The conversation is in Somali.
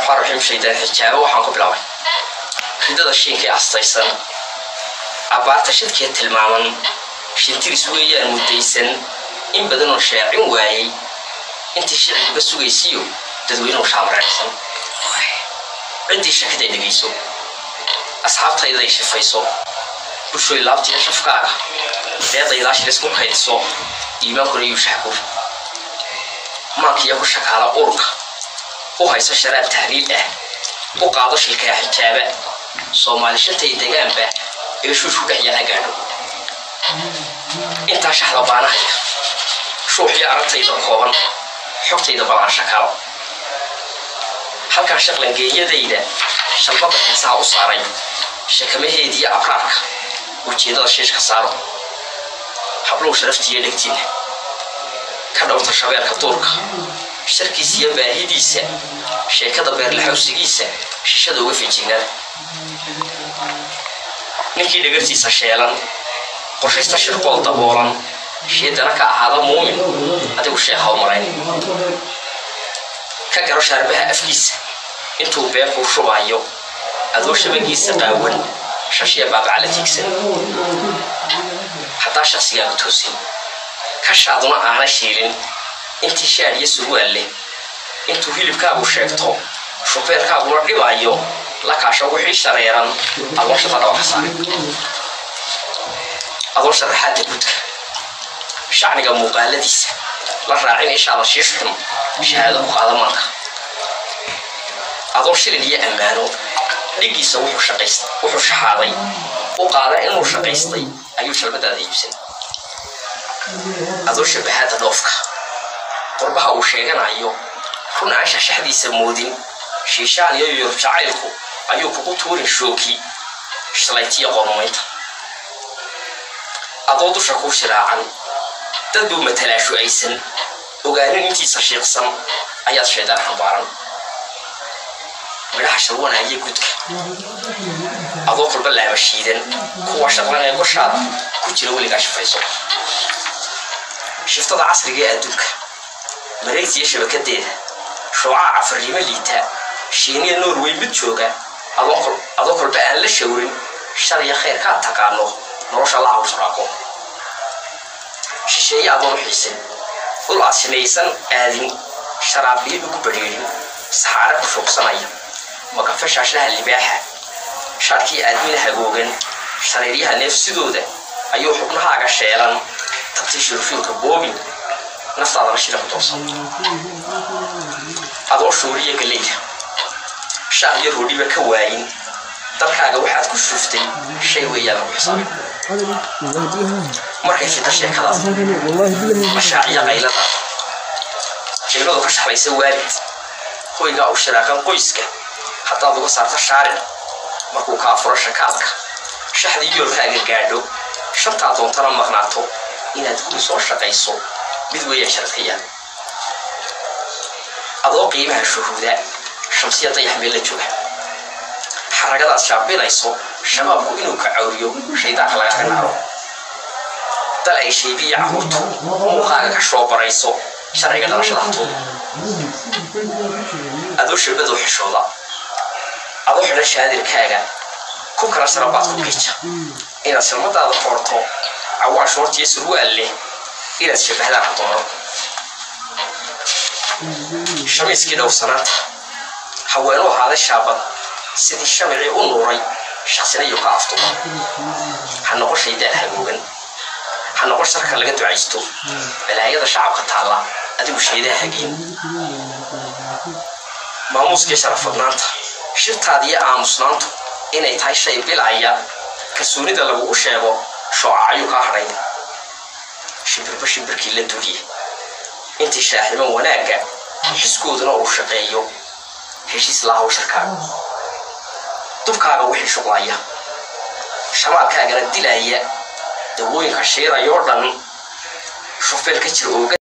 الرحمن الرحيم شيدان حجابه waxaan ku bilaabay ridada shiinkii astaysan abaarta shidkii tilmaaman shintiris weeyaan mudaysan in badan oo shaacin waayay intii shicibka sugaysiyo dadweynuhu shaamaraysan cindii shakada dhageyso asxaabtayda ay shifayso bulshoy laabtiya shafkaaga deedayda shilis ku kaydso iimaanku iyo shaxku maakiya ku shaqaala urka وهايسا شراب تحرير وقاضي شلكا حجابه Soomaali shantay deegaanba ee shuushu dhaxyana gaadho inta shaxda baanahay shuuxii aragtayda kooban xogtayda balan shaqalo halka shaqlan geeyadayda shalbada xiisaa u saaray shakamaheedii abraarka ujeedada sheeshka saaro hablo sharaftiye dhigtiin ka dhawrta shabeelka duurka shirkiisa baahidiisa sheekada beer la xawsigiisa shishada uga fijignaa ninkii dhagartiisa sheelan qorshaysta shirqool daboolan sheedana ka ahaada muumin adigu sheekha u marayn ka garo sharbaha afkiisa intuu been ku shubayo adoo shabagiisa qaawan shashiya baabacala tigsan hadaa shakhsiga ku toosin ka shaaduna aana shiilin intii shaad yasugu alle intuu hilibkaagu sheegto shufeerkaagu la dhibayo la kaasho wixii shareeran adoon shaqada wax saar adoon sharaxaad gudka shacniga muuqaaladiisa la raacin insha Allah shiishtum shahaado ku qaadamanka adoon shilin iyo amaano dhigiisa wuxuu shaqaaday oo qaada inuu shaqaystay ayuu shalbadaada iibsan adoon shabaxaad dhoofka qurbaha uu sheeganayo run aasha shaxdiisa moodin shiishaan iyo yurjacaylku ayuu kugu tuurin shooki shalaytiya qormoynta adoo dusha ku shiraacan dad uu matalaashu aysan ogaanin intiisa sheeqsan ayaad sheedaan xambaaran midhaha shalwanaya gudka adoo kolba laama shiidan kuwa shaqlanaya goshaada ku jira weligaa shafayso shiftada casriga ee adduunka mareegtiya shabakadeeda shuuca afriima liita shiiniya Norway mid jooga adoo kolba aan la shawrin shariya khayr ka taqaano nolosha Allah u sharaaqo shisheeye adoon xiisan ul asnaysan aadin sharaabiye ugu bareerin saxaara ku shooqsanaya maqafa shaashaha libaaxa sharkii aadmin hagoogan shareeriyaha neefsidooda ayuu xubnahaaga sheelan tabti shirfiilka boobin naftaada la shirka toosan adoo shuuriye galeyda shaahiyo roodiba ka waayin dalkaaga waxaad ku shuftay shay weeyaan u xisaabin markay fita sheekadaas mashaaciya qaylada jeeladu ka shaxlaysa waalid hoyga u shiraaqan qoyska haddaad uga saarta shaarin markuu kaa furo shakaadka shaxdii yoolkaaga gaadho shantaa doontana maqnaato inaad guri soo shaqayso mid weeyaan sharafiyaan adoo qiimaha shuhuuda shamsiyada yaxmeel la jooga xaragadaad shaabinayso shabaabku inuu ka cawriyo shaydaanka laga ganaaro dal ay shaybiya caruurtu muuqaaga ka shoo barayso sharciga dhalashada hantooda adoo sharbadu xishooda adoo xidha shaadirkaaga ku kala sarabaad ku geja inaad salmadaada qorto awaa shoortiya surwaal leh inaad shabahdaan doono shamiiskii dhowrsanaanta haweenoo haaday shaabad sidii shamicii u nuuray shakhsina iyo ka aftuba ha noqon shaydaan hagoogan ha noqon sharka laga ducaysto balaayada shacabka taalla adigu shaydaha hageen maamuuskii sharafadnaanta shirtaada iyo aamusnaantu inay tahay shay bilaya kalsoonida lagu sheego shoocaayuu kaa hadhay shimbirkii la duliye intii shaahiman wanaagga xiskuuduna uu shaqeeyo heshiis lahaw shirkaaga dubkaaga wixii shuqlaya shamaalkaagana dilaya dawooyinka shiirayoo dhan shufeel ka jir ooga